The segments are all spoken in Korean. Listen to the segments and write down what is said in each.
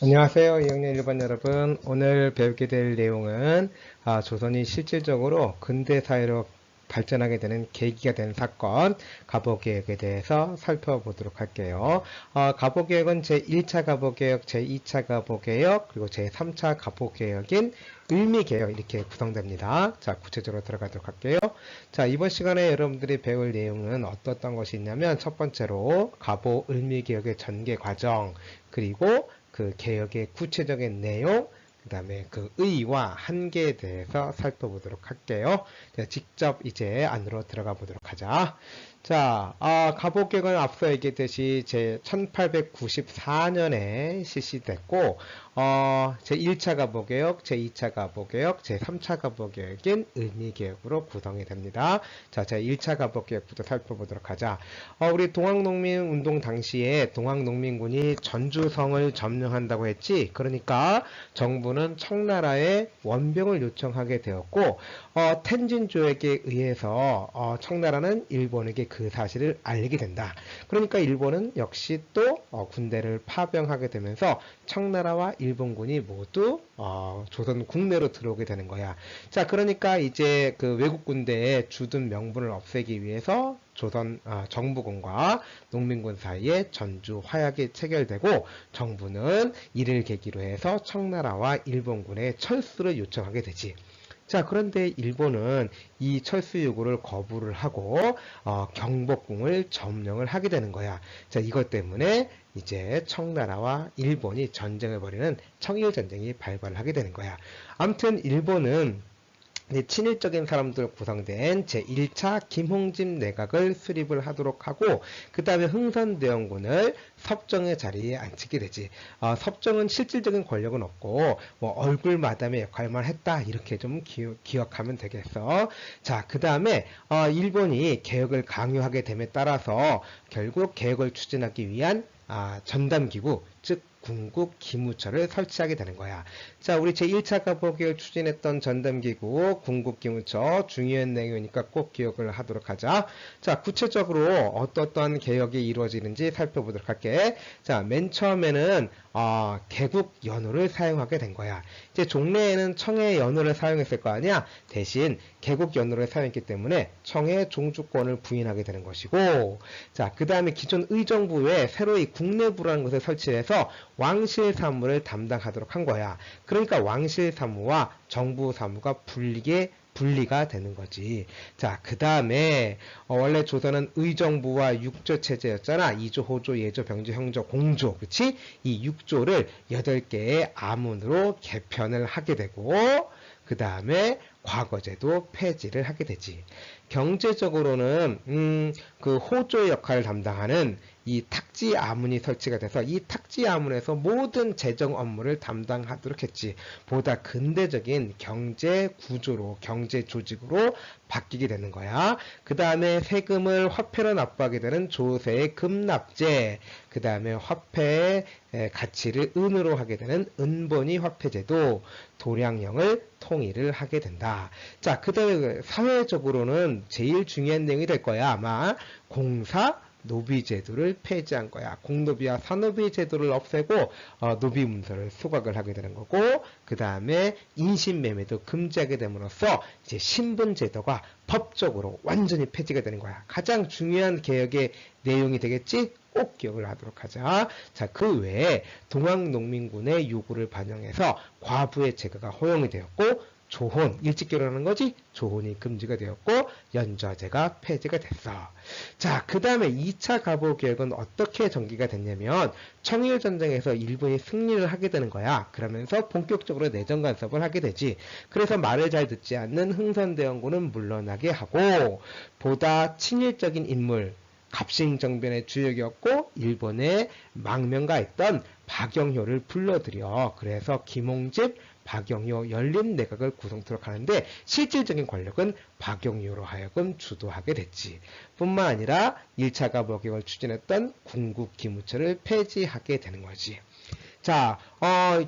안녕하세요. 2학년 1반 여러분. 오늘 배우게 될 내용은 조선이 실질적으로 근대사회로 발전하게 되는 계기가 된 사건, 갑오개혁에 대해서 살펴보도록 할게요. 갑오개혁은 제1차 갑오개혁, 제2차 갑오개혁, 그리고 제3차 갑오개혁인 을미개혁 이렇게 구성됩니다. 자, 구체적으로 들어가도록 할게요. 자, 이번 시간에 여러분들이 배울 내용은 어떤 것이 있냐면 첫 번째로 갑오 을미개혁의 전개 과정, 그리고 그 개혁의 구체적인 내용, 그 다음에 그 의의와 한계에 대해서 살펴보도록 할게요. 직접 이제 안으로 들어가 보도록 하자. 자, 갑오개혁은 앞서 얘기했듯이 제 1894년에 실시됐고, 제1차 갑오개혁, 제2차 갑오개혁, 제3차 갑오개혁인 을미개혁으로 구성이 됩니다. 자, 제1차 갑오개혁부터 살펴보도록 하자. 우리 동학농민운동 당시에 동학농민군이 전주성을 점령한다고 했지. 그러니까 정부는 청나라에 원병을 요청하게 되었고, 텐진조에게 의해서 청나라는 일본에게 그 사실을 알리게 된다. 그러니까 일본은 역시 또 군대를 파병하게 되면서 청나라와 일본군이 모두 조선 국내로 들어오게 되는 거야. 자, 그러니까 이제 그 외국 군대의 주둔 명분을 없애기 위해서 조선 정부군과 농민군 사이에 전주 화약이 체결되고 정부는 이를 계기로 해서 청나라와 일본군의 철수를 요청하게 되지. 자, 그런데 일본은 이 철수 요구를 거부를 하고 경복궁을 점령을 하게 되는 거야. 자, 이것 때문에 이제 청나라와 일본이 전쟁을 벌이는 청일전쟁이 발발을 하게 되는 거야. 아무튼 일본은 친일적인 사람들 구성된 제1차 김홍집 내각을 수립을 하도록 하고 그 다음에 흥선대원군을 섭정의 자리에 앉히게 되지. 섭정은 실질적인 권력은 없고 뭐 얼굴 마담의 역할만 했다 이렇게 좀 기억하면 되겠어. 자, 그 다음에 일본이 개혁을 강요하게 됨에 따라서 결국 개혁을 추진하기 위한 전담기구 즉 궁국 기무처를 설치하게 되는 거야. 자, 우리 제1차 갑오개혁을 추진했던 전담기구 궁국 기무처 중요한 내용이니까 꼭 기억을 하도록 하자. 자, 구체적으로 어떠한 개혁이 이루어지는지 살펴보도록 할게. 자, 맨 처음에는 개국 연호를 사용하게 된 거야. 이제 종래에는 청해 연호를 사용했을 거 아니야. 대신 개국 연호를 사용했기 때문에 청해 종주권을 부인하게 되는 것이고, 자, 그 다음에 기존 의정부에 새로이 국내부라는 것을 설치해서 왕실 사무를 담당하도록 한 거야. 그러니까 왕실 사무와 정부 사무가 분리가 되는 거지. 자, 그 다음에 원래 조선은 의정부와 육조 체제였잖아. 이조, 호조, 예조, 병조, 형조, 공조. 그치? 이 6조를 8개의 아문으로 개편을 하게 되고 그 다음에 과거제도 폐지를 하게 되지. 경제적으로는 그 호조의 역할을 담당하는 이 탁지 아문이 설치가 돼서 이 탁지 아문에서 모든 재정 업무를 담당하도록 했지. 보다 근대적인 경제 구조로, 경제 조직으로 바뀌게 되는 거야. 그 다음에 세금을 화폐로 납부하게 되는 조세의 금납제, 그 다음에 화폐의 가치를 은으로 하게 되는 은본위 화폐제도, 도량령을 통일을 하게 된다. 자, 그 다음에 사회적으로는 제일 중요한 내용이 될 거야. 아마 공사 노비 제도를 폐지한 거야. 공노비와 사노비 제도를 없애고 노비 문서를 수각을 하게 되는 거고, 그 다음에 인신매매도 금지하게 됨으로써 이제 신분 제도가 법적으로 완전히 폐지가 되는 거야. 가장 중요한 개혁의 내용이 되겠지? 꼭 기억을 하도록 하자. 자, 그 외에 동학농민군의 요구를 반영해서 과부의 제거가 허용이 되었고, 조혼, 일찍 결혼하는 거지? 조혼이 금지가 되었고, 연좌제가 폐지가 됐어. 자, 그 다음에 2차 갑오개혁은 어떻게 전개가 됐냐면, 청일전쟁에서 일본이 승리를 하게 되는 거야. 그러면서 본격적으로 내정 간섭을 하게 되지. 그래서 말을 잘 듣지 않는 흥선대원군은 물러나게 하고, 보다 친일적인 인물, 갑신정변의 주역이었고 일본의 망명가였던 박영효를 불러들여 그래서 김홍집, 박영효 연립내각을 구성토록 하는데 실질적인 권력은 박영효로 하여금 주도하게 됐지. 뿐만 아니라 1차 갑오개혁을 추진했던 궁국 기무처를 폐지하게 되는 거지. 자,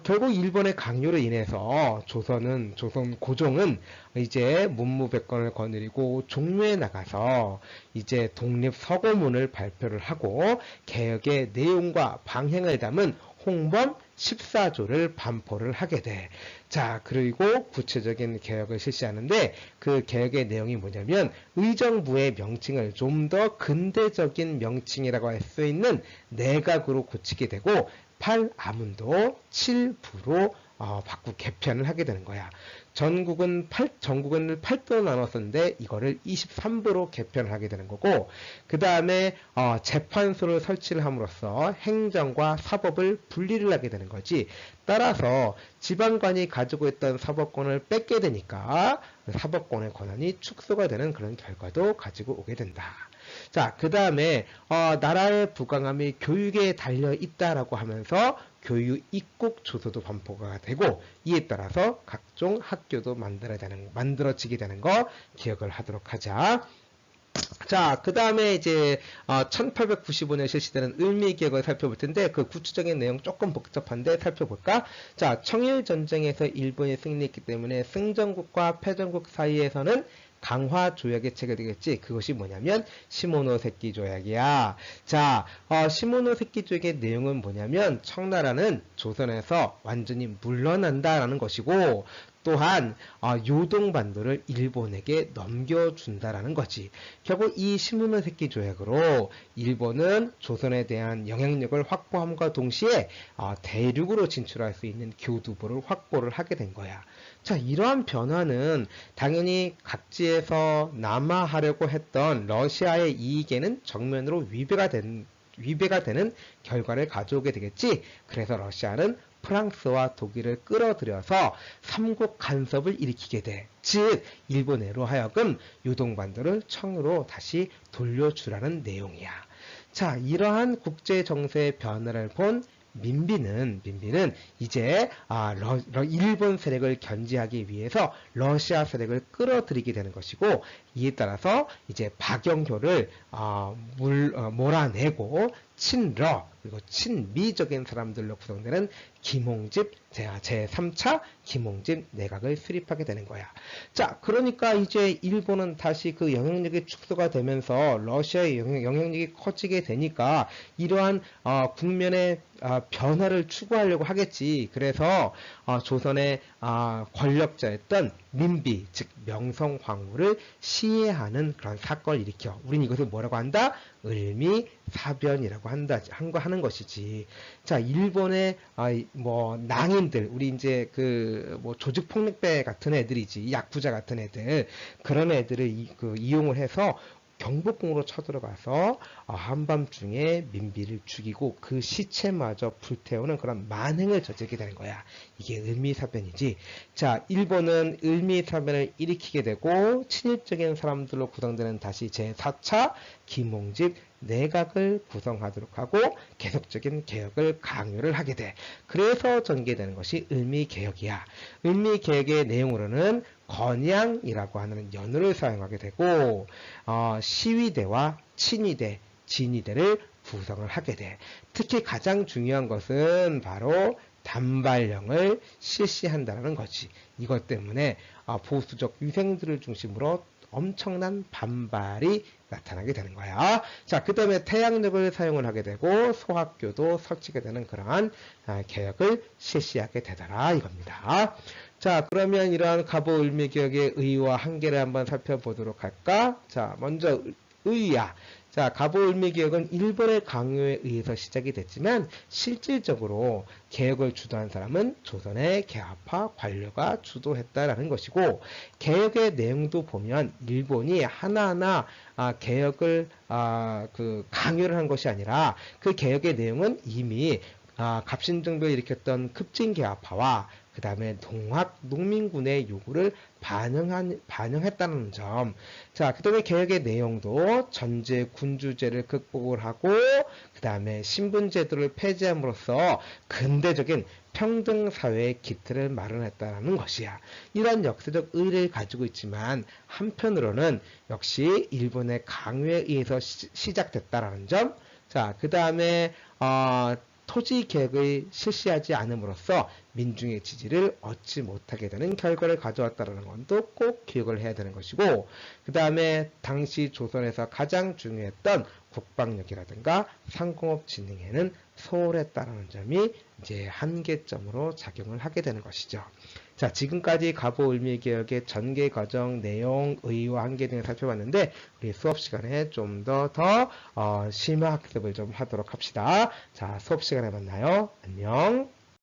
결국 일본의 강요로 인해서 조선 고종은 이제 문무백관을 거느리고 종묘에 나가서 이제 독립 서고문을 발표를 하고 개혁의 내용과 방향을 담은 홍범 14조를 반포를 하게 돼. 자, 그리고 구체적인 개혁을 실시하는데 그 개혁의 내용이 뭐냐면 의정부의 명칭을 좀 더 근대적인 명칭이라고 할 수 있는 내각으로 고치게 되고 8아문도 7부로 개편을 하게 되는 거야. 전국은 8도로 나눴었는데 이거를 23부로 개편을 하게 되는 거고, 그 다음에 재판소를 설치를 함으로써 행정과 사법을 분리를 하게 되는 거지. 따라서 지방관이 가지고 있던 사법권을 뺏게 되니까 사법권의 권한이 축소가 되는 그런 결과도 가지고 오게 된다. 자, 그 다음에 나라의 부강함이 교육에 달려 있다라고 하면서 교육 입국 조서도 반포가 되고, 이에 따라서 각종 학교도 만들어지게 되는 거 기억을 하도록 하자. 자, 그 다음에 이제 1895년 실시되는 을미개혁을 살펴볼 텐데 그 구체적인 내용 조금 복잡한데 살펴볼까? 자, 청일전쟁에서 일본이 승리했기 때문에 승전국과 패전국 사이에서는 강화 조약이 체결되겠지. 그것이 뭐냐면 시모노세키 조약이야. 자, 시모노세키 조약의 내용은 뭐냐면 청나라는 조선에서 완전히 물러난다라는 것이고, 또한 요동반도를 일본에게 넘겨준다라는 거지. 결국 이 시모노세키 조약으로 일본은 조선에 대한 영향력을 확보함과 동시에 대륙으로 진출할 수 있는 교두보를 확보를 하게 된 거야. 자, 이러한 변화는 당연히 각지에서 남하하려고 했던 러시아의 이익에는 정면으로 위배가 되는 결과를 가져오게 되겠지. 그래서 러시아는 프랑스와 독일을 끌어들여서 삼국 간섭을 일으키게 돼. 즉 일본으로 하여금 요동반도를 청으로 다시 돌려주라는 내용이야. 자, 이러한 국제 정세의 변화를 본 민비는 이제 일본 세력을 견제하기 위해서 러시아 세력을 끌어들이게 되는 것이고, 이에 따라서 이제 박영효를 몰아내고 친러 그리고 친미적인 사람들로 구성되는 김홍집 제3차 김홍집 내각을 수립하게 되는 거야. 자, 그러니까 이제 일본은 다시 그 영향력이 축소가 되면서 러시아의 영향력이 커지게 되니까 이러한 국면의 변화를 추구하려고 하겠지. 그래서 조선의 권력자였던 민비, 즉 명성황후를 시해하는 그런 사건을 일으켜. 우린 이것을 뭐라고 한다? 을미사변이라고 하는 것이지. 자, 일본의 낭인들, 우리 이제 조직폭력배 같은 애들이지, 야쿠자 같은 애들, 그런 애들을 이용을 해서 경복궁으로 쳐들어가서 한밤중에 민비를 죽이고 그 시체마저 불태우는 그런 만행을 저지르게 되는 거야. 이게 을미사변이지. 자, 일본은 을미사변을 일으키게 되고 친일적인 사람들로 구성되는 다시 제4차 김홍집 내각을 구성하도록 하고 계속적인 개혁을 강요를 하게 돼. 그래서 전개되는 것이 을미개혁이야. 을미개혁의 내용으로는 건양이라고 하는 연호를 사용하게 되고 시위대와 친위대, 진위대를 구성을 하게 돼. 특히 가장 중요한 것은 바로 단발령을 실시한다는 거지. 이것 때문에 보수적 유생들을 중심으로 엄청난 반발이 나타나게 되는 거야. 자, 그 다음에 태양력을 사용을 하게 되고 소학교도 설치게 되는 그러한 개혁을 실시하게 되더라 이겁니다. 자, 그러면 이러한 갑오을미개혁의 의의와 한계를 한번 살펴보도록 할까? 자, 먼저 의의야. 자, 갑오을미개혁은 일본의 강요에 의해서 시작이 됐지만 실질적으로 개혁을 주도한 사람은 조선의 개화파 관료가 주도했다라는 것이고, 개혁의 내용도 보면 일본이 하나하나 개혁을 강요를 한 것이 아니라 그 개혁의 내용은 이미 갑신정변을 일으켰던 급진개화파와 그 다음에 동학 농민군의 요구를 반영했다는 점. 자, 그 다음에 개혁의 내용도 전제 군주제를 극복을 하고 그 다음에 신분제도를 폐지함으로써 근대적인 평등사회의 기틀을 마련했다는 것이야. 이런 역사적 의의를 가지고 있지만 한편으로는 역시 일본의 강요에 의해서 시작됐다라는 점. 자, 그 다음에 토지 계획을 실시하지 않음으로써 민중의 지지를 얻지 못하게 되는 결과를 가져왔다는 것도 꼭 기억을 해야 되는 것이고, 그 다음에 당시 조선에서 가장 중요했던 국방력이라든가 상공업 진흥에는 소홀했다는 점이 이제 한계점으로 작용을 하게 되는 것이죠. 자, 지금까지 가보을미개혁의 전개 과정, 내용, 의의와 한계 등을 살펴봤는데, 우리 수업 시간에 좀 더 심화 학습을 좀 하도록 합시다. 자, 수업 시간에 만나요. 안녕.